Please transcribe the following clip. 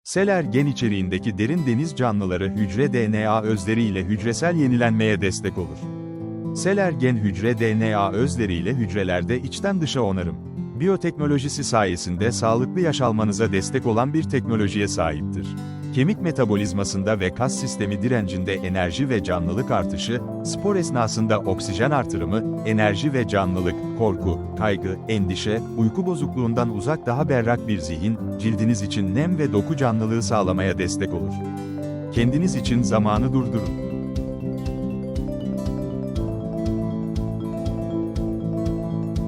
Seler gen içeriğindeki derin deniz canlıları hücre DNA özleriyle hücresel yenilenmeye destek olur. Seler gen hücre DNA özleriyle hücrelerde içten dışa onarım, biyoteknolojisi sayesinde sağlıklı yaş almanıza destek olan bir teknolojiye sahiptir. Kemik metabolizmasında ve kas sistemi direncinde enerji ve canlılık artışı, spor esnasında oksijen artırımı, enerji ve canlılık, korku, kaygı, endişe, uyku bozukluğundan uzak daha berrak bir zihin, cildiniz için nem ve doku canlılığı sağlamaya destek olur. Kendiniz için zamanı durdurun.